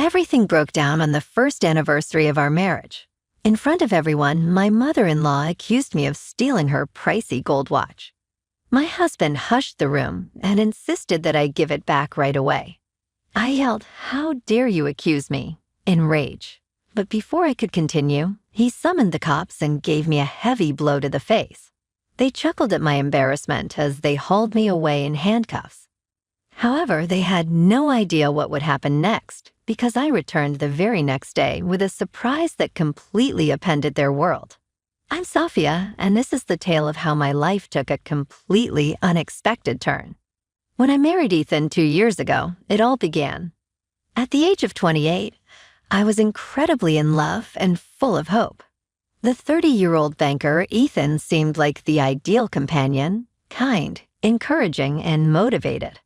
Everything broke down on the first anniversary of our marriage. In front of everyone, my mother-in-law accused me of stealing her pricey gold watch. My husband hushed the room and insisted that I give it back right away. I yelled, "How dare you accuse me?" in rage. But before I could continue, he summoned the cops and gave me a heavy blow to the face. They chuckled at my embarrassment as they hauled me away in handcuffs. However, they had no idea what would happen next, because I returned the very next day with a surprise that completely upended their world. I'm Sophia, and this is the tale of how my life took a completely unexpected turn. When I married Ethan 2 years ago, it all began. At the age of 28, I was incredibly in love and full of hope. The 30-year-old banker, Ethan, seemed like the ideal companion, kind, encouraging, and motivated.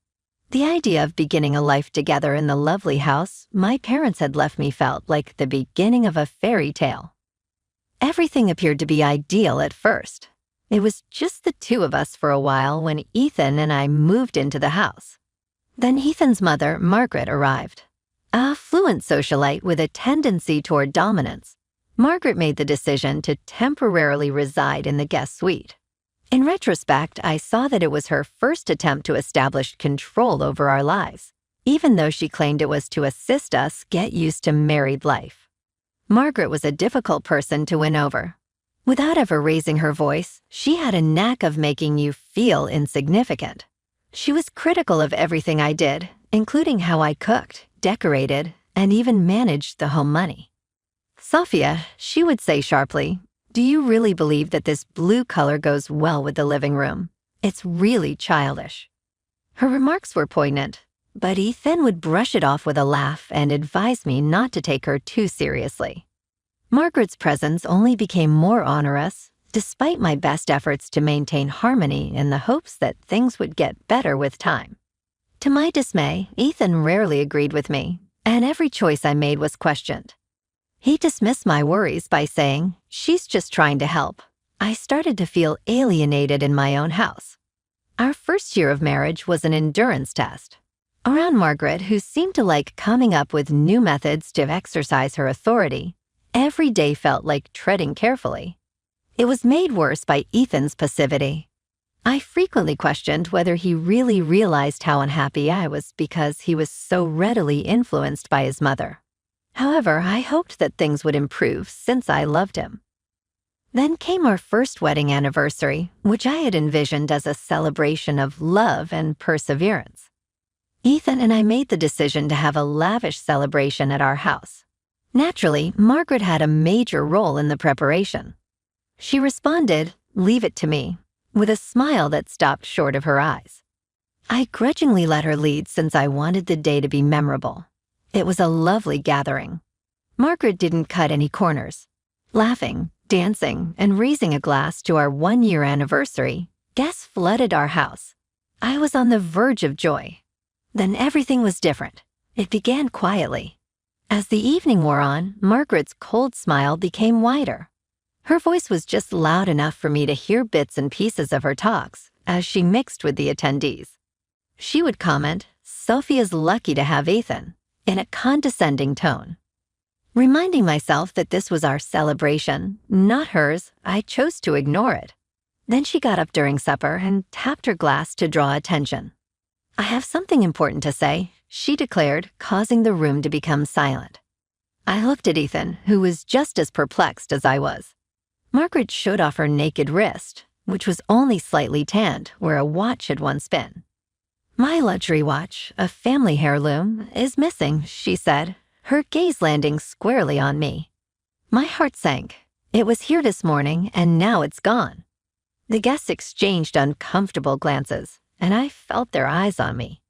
The idea of beginning a life together in the lovely house my parents had left me felt like the beginning of a fairy tale. Everything appeared to be ideal at first. It was just the two of us for a while when Ethan and I moved into the house. Then Ethan's mother, Margaret, arrived. A fluent socialite with a tendency toward dominance, Margaret made the decision to temporarily reside in the guest suite. In retrospect, I saw that it was her first attempt to establish control over our lives, even though she claimed it was to assist us get used to married life. Margaret was a difficult person to win over. Without ever raising her voice, she had a knack of making you feel insignificant. She was critical of everything I did, including how I cooked, decorated, and even managed the home money. "Sophia," she would say sharply, "do you really believe that this blue color goes well with the living room? It's really childish." Her remarks were poignant, but Ethan would brush it off with a laugh and advise me not to take her too seriously. Margaret's presence only became more onerous, despite my best efforts to maintain harmony in the hopes that things would get better with time. To my dismay, Ethan rarely agreed with me, and every choice I made was questioned. He dismissed my worries by saying, "She's just trying to help." I started to feel alienated in my own house. Our first year of marriage was an endurance test. Around Margaret, who seemed to like coming up with new methods to exercise her authority, every day felt like treading carefully. It was made worse by Ethan's passivity. I frequently questioned whether he really realized how unhappy I was because he was so readily influenced by his mother. However, I hoped that things would improve since I loved him. Then came our first wedding anniversary, which I had envisioned as a celebration of love and perseverance. Ethan and I made the decision to have a lavish celebration at our house. Naturally, Margaret had a major role in the preparation. She responded, "Leave it to me," with a smile that stopped short of her eyes. I grudgingly let her lead since I wanted the day to be memorable. It was a lovely gathering. Margaret didn't cut any corners. Laughing, dancing, and raising a glass to our 1-year anniversary, guests flooded our house. I was on the verge of joy. Then everything was different. It began quietly. As the evening wore on, Margaret's cold smile became wider. Her voice was just loud enough for me to hear bits and pieces of her talks as she mixed with the attendees. She would comment, "Sophia's lucky to have Ethan," in a condescending tone. Reminding myself that this was our celebration, not hers, I chose to ignore it. Then she got up during supper and tapped her glass to draw attention. "I have something important to say," she declared, causing the room to become silent. I looked at Ethan, who was just as perplexed as I was. Margaret showed off her naked wrist, which was only slightly tanned where a watch had once been. "My luxury watch, a family heirloom, is missing," she said, her gaze landing squarely on me. My heart sank. It was here this morning, and now it's gone. The guests exchanged uncomfortable glances, and I felt their eyes on me.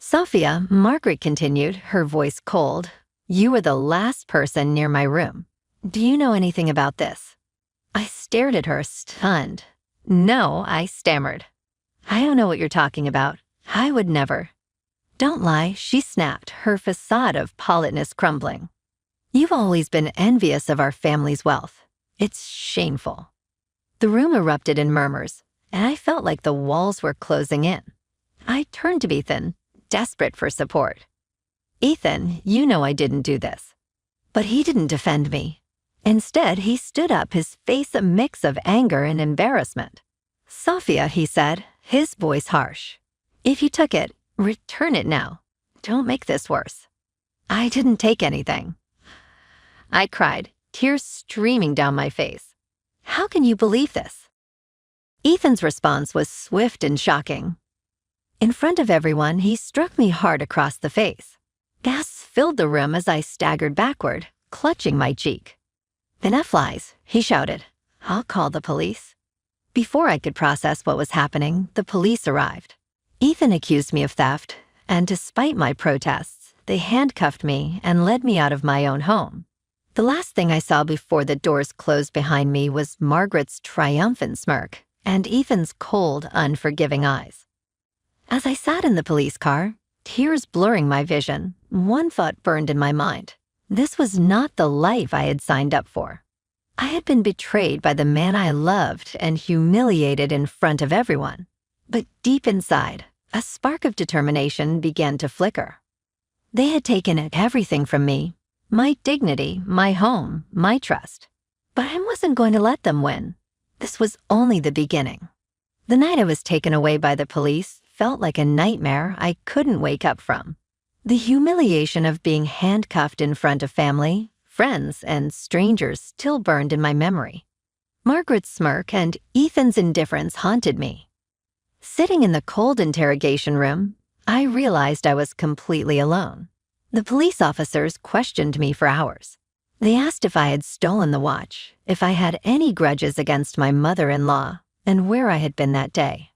"Sophia," Margaret continued, her voice cold, "you were the last person near my room. Do you know anything about this?" I stared at her, stunned. "No," I stammered. "I don't know what you're talking about. I would never." "Don't lie," she snapped, her facade of politeness crumbling. "You've always been envious of our family's wealth. It's shameful." The room erupted in murmurs, and I felt like the walls were closing in. I turned to Ethan, desperate for support. "Ethan, you know I didn't do this." But he didn't defend me. Instead, he stood up, his face a mix of anger and embarrassment. "Sophia," he said, his voice harsh. "If you took it, return it now. Don't make this worse." "I didn't take anything," I cried, tears streaming down my face. "How can you believe this?" Ethan's response was swift and shocking. In front of everyone, he struck me hard across the face. Gasps filled the room as I staggered backward, clutching my cheek. "Enough lies," he shouted. "I'll call the police." Before I could process what was happening, the police arrived. Ethan accused me of theft, and despite my protests, they handcuffed me and led me out of my own home. The last thing I saw before the doors closed behind me was Margaret's triumphant smirk and Ethan's cold, unforgiving eyes. As I sat in the police car, tears blurring my vision, one thought burned in my mind. This was not the life I had signed up for. I had been betrayed by the man I loved and humiliated in front of everyone. But deep inside, a spark of determination began to flicker. They had taken everything from me, my dignity, my home, my trust. But I wasn't going to let them win. This was only the beginning. The night I was taken away by the police felt like a nightmare I couldn't wake up from. The humiliation of being handcuffed in front of family, friends, and strangers still burned in my memory. Margaret's smirk and Ethan's indifference haunted me. Sitting in the cold interrogation room, I realized I was completely alone. The police officers questioned me for hours. They asked if I had stolen the watch, if I had any grudges against my mother-in-law, and where I had been that day.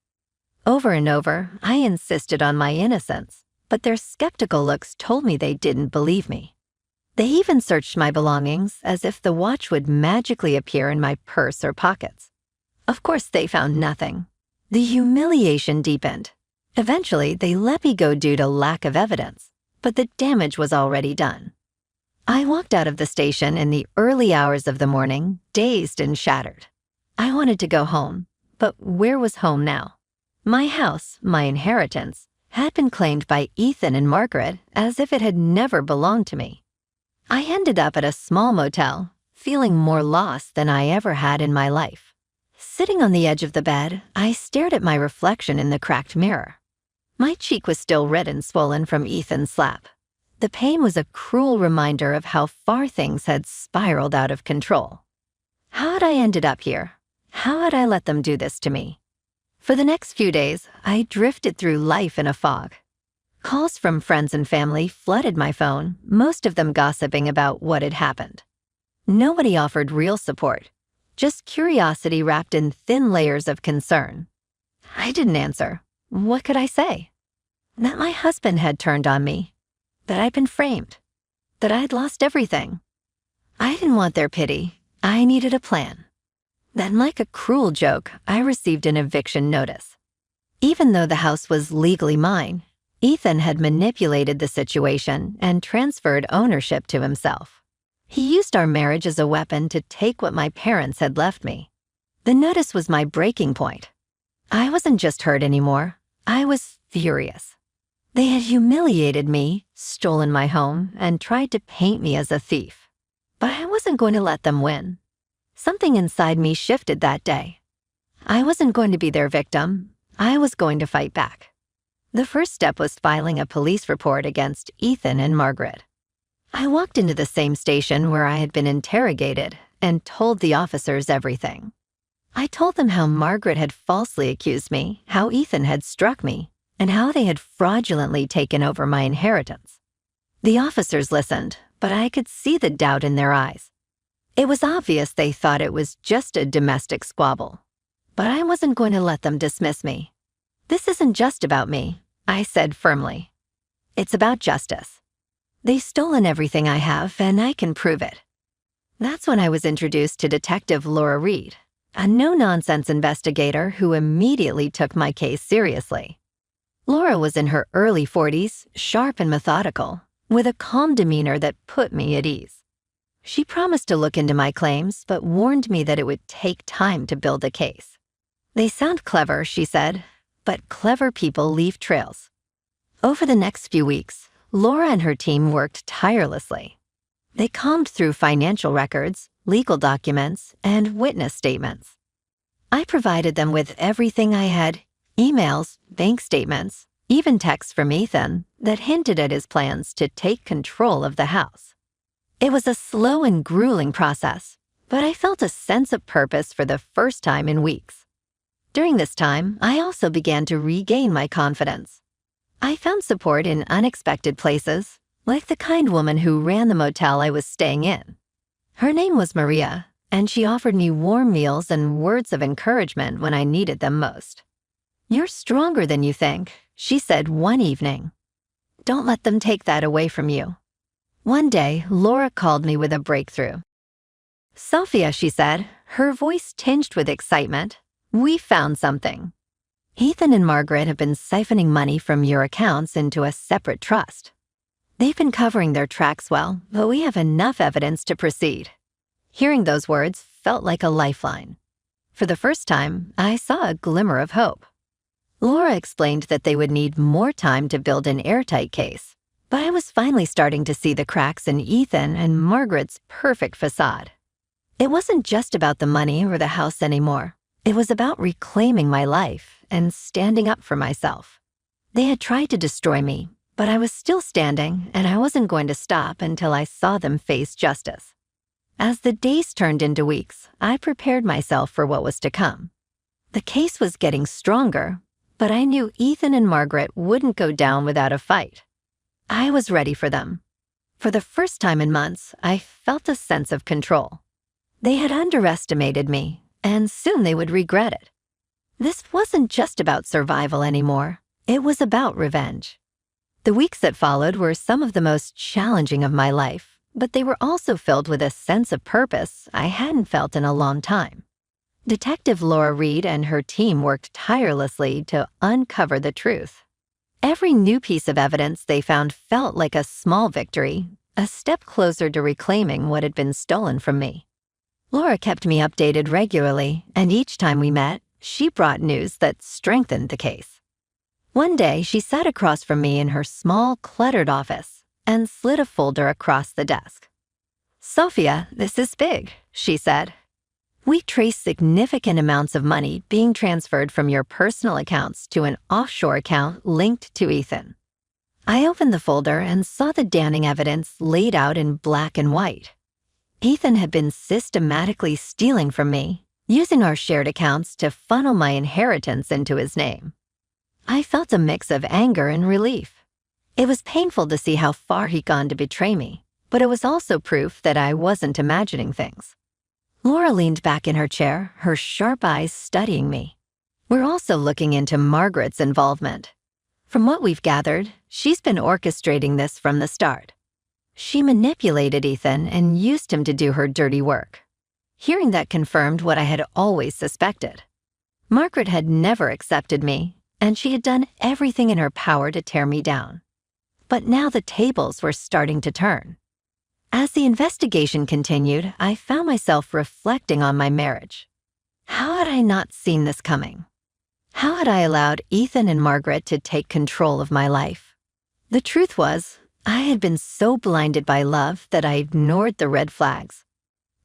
Over and over, I insisted on my innocence, but their skeptical looks told me they didn't believe me. They even searched my belongings as if the watch would magically appear in my purse or pockets. Of course, they found nothing. The humiliation deepened. Eventually, they let me go due to lack of evidence, but the damage was already done. I walked out of the station in the early hours of the morning, dazed and shattered. I wanted to go home, but where was home now? My house, my inheritance, had been claimed by Ethan and Margaret as if it had never belonged to me. I ended up at a small motel, feeling more lost than I ever had in my life. Sitting on the edge of the bed, I stared at my reflection in the cracked mirror. My cheek was still red and swollen from Ethan's slap. The pain was a cruel reminder of how far things had spiraled out of control. How had I ended up here? How had I let them do this to me? For the next few days, I drifted through life in a fog. Calls from friends and family flooded my phone, most of them gossiping about what had happened. Nobody offered real support, just curiosity wrapped in thin layers of concern. I didn't answer. What could I say? That my husband had turned on me, that I'd been framed, that I'd lost everything. I didn't want their pity. I needed a plan. Then, like a cruel joke, I received an eviction notice. Even though the house was legally mine, Ethan had manipulated the situation and transferred ownership to himself. He used our marriage as a weapon to take what my parents had left me. The notice was my breaking point. I wasn't just hurt anymore. I was furious. They had humiliated me, stolen my home, and tried to paint me as a thief. But I wasn't going to let them win. Something inside me shifted that day. I wasn't going to be their victim. I was going to fight back. The first step was filing a police report against Ethan and Margaret. I walked into the same station where I had been interrogated and told the officers everything. I told them how Margaret had falsely accused me, how Ethan had struck me, and how they had fraudulently taken over my inheritance. The officers listened, but I could see the doubt in their eyes. It was obvious they thought it was just a domestic squabble. But I wasn't going to let them dismiss me. "This isn't just about me," I said firmly. "It's about justice. They've stolen everything I have, and I can prove it." That's when I was introduced to Detective Laura Reed, a no-nonsense investigator who immediately took my case seriously. Laura was in her early 40s, sharp and methodical, with a calm demeanor that put me at ease. She promised to look into my claims, but warned me that it would take time to build a case. "They sound clever," she said, "but clever people leave trails." Over the next few weeks, Laura and her team worked tirelessly. They combed through financial records, legal documents, and witness statements. I provided them with everything I had: emails, bank statements, even texts from Ethan that hinted at his plans to take control of the house. It was a slow and grueling process, but I felt a sense of purpose for the first time in weeks. During this time, I also began to regain my confidence. I found support in unexpected places, like the kind woman who ran the motel I was staying in. Her name was Maria, and she offered me warm meals and words of encouragement when I needed them most. "You're stronger than you think," she said one evening. "Don't let them take that away from you." One day, Laura called me with a breakthrough. "Sophia," she said, her voice tinged with excitement, "we found something. Ethan and Margaret have been siphoning money from your accounts into a separate trust. They've been covering their tracks well, but we have enough evidence to proceed." Hearing those words felt like a lifeline. For the first time, I saw a glimmer of hope. Laura explained that they would need more time to build an airtight case, but I was finally starting to see the cracks in Ethan and Margaret's perfect facade. It wasn't just about the money or the house anymore. It was about reclaiming my life and standing up for myself. They had tried to destroy me, but I was still standing, and I wasn't going to stop until I saw them face justice. As the days turned into weeks, I prepared myself for what was to come. The case was getting stronger, but I knew Ethan and Margaret wouldn't go down without a fight. I was ready for them. For the first time in months, I felt a sense of control. They had underestimated me, and soon they would regret it. This wasn't just about survival anymore. It was about revenge. The weeks that followed were some of the most challenging of my life, but they were also filled with a sense of purpose I hadn't felt in a long time. Detective Laura Reed and her team worked tirelessly to uncover the truth. Every new piece of evidence they found felt like a small victory, a step closer to reclaiming what had been stolen from me. Laura kept me updated regularly, and each time we met, she brought news that strengthened the case. One day, she sat across from me in her small, cluttered office and slid a folder across the desk. "Sophia, this is big," she said. "We traced significant amounts of money being transferred from your personal accounts to an offshore account linked to Ethan." I opened the folder and saw the damning evidence laid out in black and white. Ethan had been systematically stealing from me, using our shared accounts to funnel my inheritance into his name. I felt a mix of anger and relief. It was painful to see how far he'd gone to betray me, but it was also proof that I wasn't imagining things. Laura leaned back in her chair, her sharp eyes studying me. "We're also looking into Margaret's involvement. From what we've gathered, she's been orchestrating this from the start. She manipulated Ethan and used him to do her dirty work." Hearing that confirmed what I had always suspected. Margaret had never accepted me, and she had done everything in her power to tear me down. But now the tables were starting to turn. As the investigation continued, I found myself reflecting on my marriage. How had I not seen this coming? How had I allowed Ethan and Margaret to take control of my life? The truth was, I had been so blinded by love that I ignored the red flags.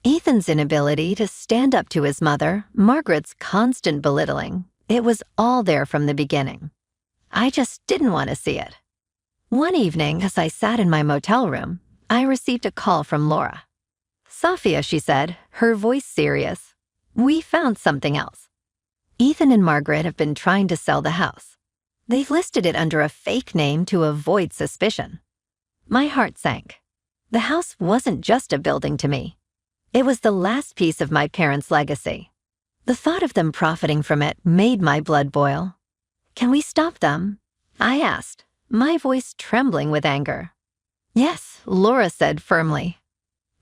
Ethan's inability to stand up to his mother, Margaret's constant belittling, it was all there from the beginning. I just didn't want to see it. One evening, as I sat in my motel room, I received a call from Laura. "Sophia," she said, her voice serious, "we found something else. Ethan and Margaret have been trying to sell the house. They've listed it under a fake name to avoid suspicion." My heart sank. The house wasn't just a building to me. It was the last piece of my parents' legacy. The thought of them profiting from it made my blood boil. "Can we stop them?" I asked, my voice trembling with anger. "Yes," Laura said firmly.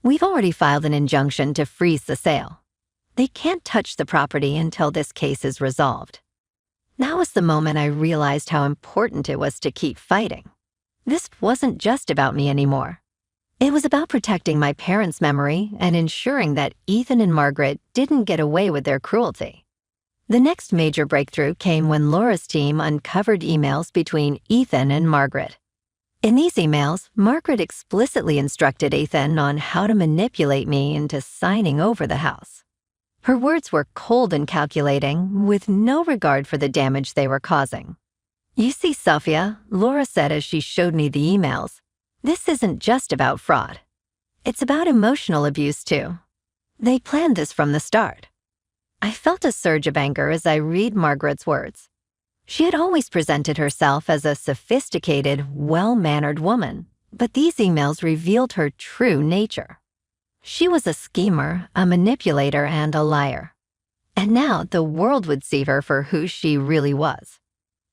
"We've already filed an injunction to freeze the sale. They can't touch the property until this case is resolved." That was the moment I realized how important it was to keep fighting. This wasn't just about me anymore. It was about protecting my parents' memory and ensuring that Ethan and Margaret didn't get away with their cruelty. The next major breakthrough came when Laura's team uncovered emails between Ethan and Margaret. In these emails, Margaret explicitly instructed Ethan on how to manipulate me into signing over the house. Her words were cold and calculating, with no regard for the damage they were causing. "You see, Sophia," Laura said as she showed me the emails, "this isn't just about fraud. It's about emotional abuse, too. They planned this from the start." I felt a surge of anger as I read Margaret's words. She had always presented herself as a sophisticated, well-mannered woman, but these emails revealed her true nature. She was a schemer, a manipulator, and a liar. And now the world would see her for who she really was.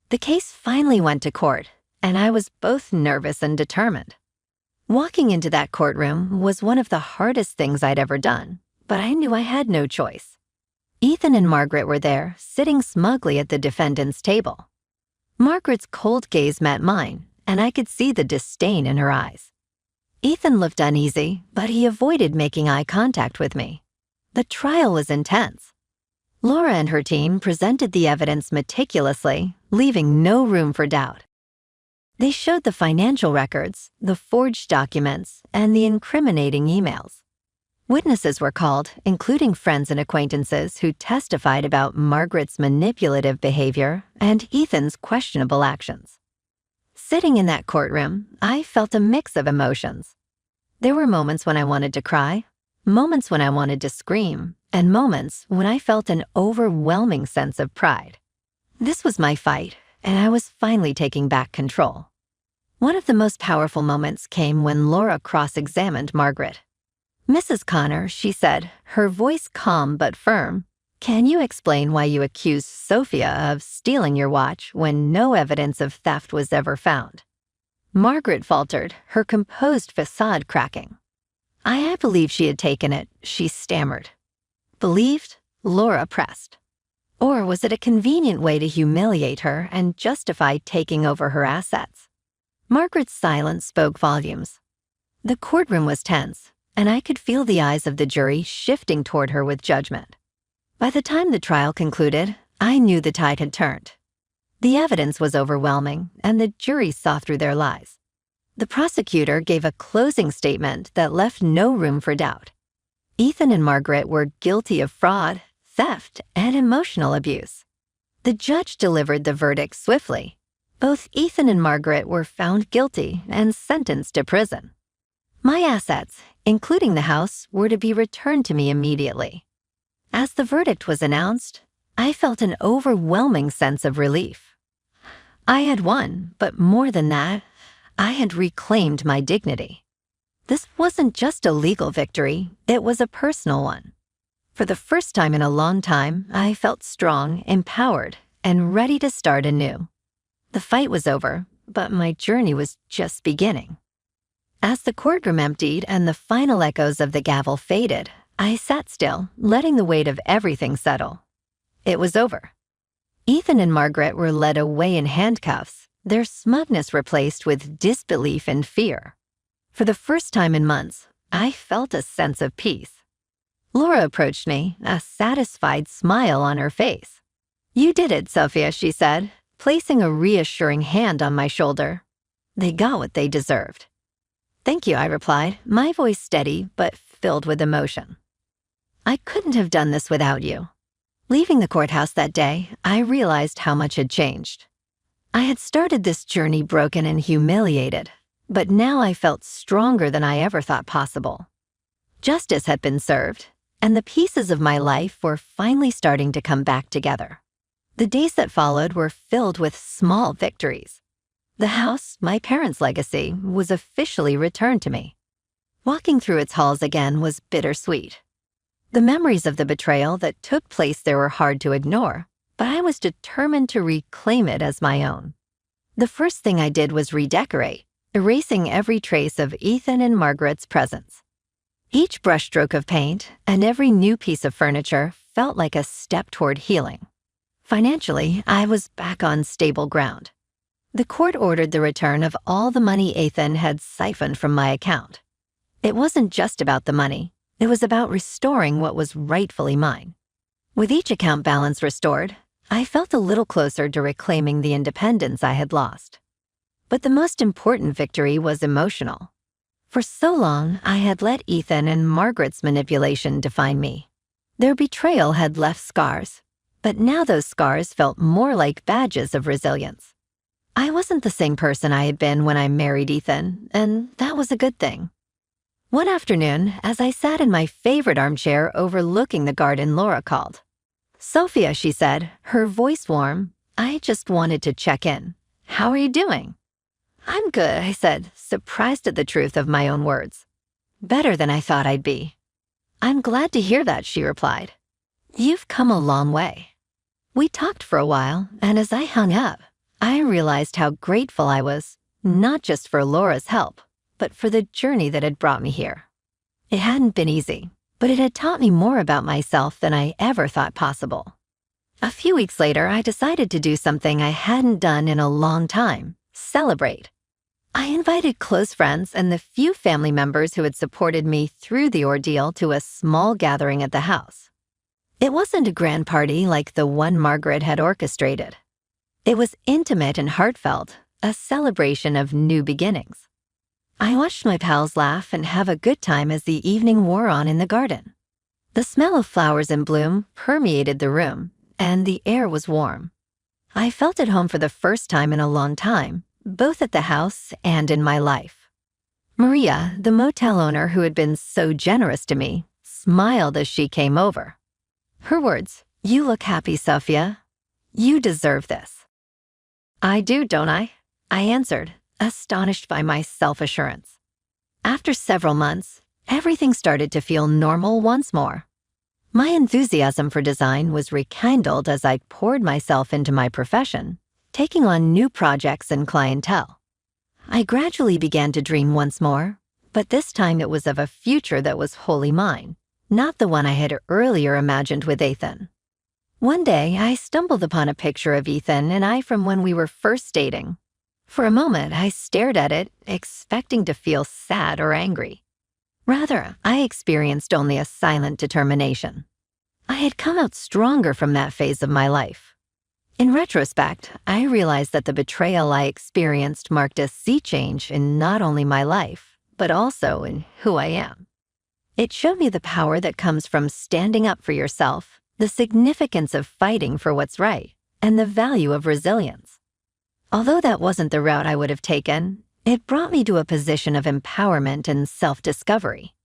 The case finally went to court, and I was both nervous and determined. Walking into that courtroom was one of the hardest things I'd ever done, but I knew I had no choice. Ethan and Margaret were there, sitting smugly at the defendant's table. Margaret's cold gaze met mine, and I could see the disdain in her eyes. Ethan looked uneasy, but he avoided making eye contact with me. The trial was intense. Laura and her team presented the evidence meticulously, leaving no room for doubt. They showed the financial records, the forged documents, and the incriminating emails. Witnesses were called, including friends and acquaintances who testified about Margaret's manipulative behavior and Ethan's questionable actions. Sitting in that courtroom, I felt a mix of emotions. There were moments when I wanted to cry, moments when I wanted to scream, and moments when I felt an overwhelming sense of pride. This was my fight, and I was finally taking back control. One of the most powerful moments came when Laura cross-examined Margaret. "Mrs. Connor," she said, her voice calm but firm, "can you explain why you accused Sophia of stealing your watch when no evidence of theft was ever found?" Margaret faltered, her composed facade cracking. I believed she had taken it," she stammered. "Believed?" Laura pressed. Or was it a convenient way to humiliate her and justify taking over her assets? Margaret's silence spoke volumes. The courtroom was tense, and I could feel the eyes of the jury shifting toward her with judgment. By the time the trial concluded, I knew the tide had turned. The evidence was overwhelming, and the jury saw through their lies. The prosecutor gave a closing statement that left no room for doubt. Ethan and Margaret were guilty of fraud, theft, and emotional abuse. The judge delivered the verdict swiftly. Both Ethan and Margaret were found guilty and sentenced to prison. My assets, including the house, were to be returned to me immediately. As the verdict was announced, I felt an overwhelming sense of relief. I had won, but more than that, I had reclaimed my dignity. This wasn't just a legal victory, it was a personal one. For the first time in a long time, I felt strong, empowered, and ready to start anew. The fight was over, but my journey was just beginning. As the courtroom emptied and the final echoes of the gavel faded, I sat still, letting the weight of everything settle. It was over. Ethan and Margaret were led away in handcuffs, their smugness replaced with disbelief and fear. For the first time in months, I felt a sense of peace. Laura approached me, a satisfied smile on her face. "You did it, Sophia," she said, placing a reassuring hand on my shoulder. "They got what they deserved." "Thank you," I replied, my voice steady but filled with emotion. "I couldn't have done this without you." Leaving the courthouse that day, I realized how much had changed. I had started this journey broken and humiliated, but now I felt stronger than I ever thought possible. Justice had been served, and the pieces of my life were finally starting to come back together. The days that followed were filled with small victories. The house, my parents' legacy, was officially returned to me. Walking through its halls again was bittersweet. The memories of the betrayal that took place there were hard to ignore, but I was determined to reclaim it as my own. The first thing I did was redecorate, erasing every trace of Ethan and Margaret's presence. Each brushstroke of paint and every new piece of furniture felt like a step toward healing. Financially, I was back on stable ground. The court ordered the return of all the money Ethan had siphoned from my account. It wasn't just about the money. It was about restoring what was rightfully mine. With each account balance restored, I felt a little closer to reclaiming the independence I had lost. But the most important victory was emotional. For so long, I had let Ethan and Margaret's manipulation define me. Their betrayal had left scars, but now those scars felt more like badges of resilience. I wasn't the same person I had been when I married Ethan, and that was a good thing. One afternoon, as I sat in my favorite armchair overlooking the garden, Laura called. "Sophia," she said, her voice warm, "I just wanted to check in. How are you doing?" "I'm good," I said, surprised at the truth of my own words. "Better than I thought I'd be." "I'm glad to hear that," she replied. "You've come a long way." We talked for a while, and as I hung up, I realized how grateful I was, not just for Laura's help, but for the journey that had brought me here. It hadn't been easy, but it had taught me more about myself than I ever thought possible. A few weeks later, I decided to do something I hadn't done in a long time: celebrate. I invited close friends and the few family members who had supported me through the ordeal to a small gathering at the house. It wasn't a grand party like the one Margaret had orchestrated. It was intimate and heartfelt, a celebration of new beginnings. I watched my pals laugh and have a good time as the evening wore on in the garden. The smell of flowers in bloom permeated the room, and the air was warm. I felt at home for the first time in a long time, both at the house and in my life. Maria, the motel owner who had been so generous to me, smiled as she came over. Her words, "You look happy, Sophia. You deserve this." "I do, don't I?" I answered, astonished by my self-assurance. After several months, everything started to feel normal once more. My enthusiasm for design was rekindled as I poured myself into my profession, taking on new projects and clientele. I gradually began to dream once more, but this time it was of a future that was wholly mine, not the one I had earlier imagined with Ethan. One day, I stumbled upon a picture of Ethan and I from when we were first dating. For a moment, I stared at it, expecting to feel sad or angry. Rather, I experienced only a silent determination. I had come out stronger from that phase of my life. In retrospect, I realized that the betrayal I experienced marked a sea change in not only my life, but also in who I am. It showed me the power that comes from standing up for yourself, the significance of fighting for what's right, and the value of resilience. Although that wasn't the route I would have taken, it brought me to a position of empowerment and self-discovery.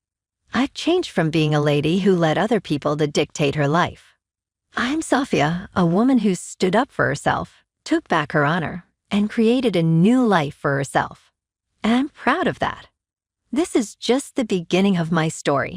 I've changed from being a lady who let other people to dictate her life. I'm Sophia, a woman who stood up for herself, took back her honor, and created a new life for herself. And I'm proud of that. This is just the beginning of my story.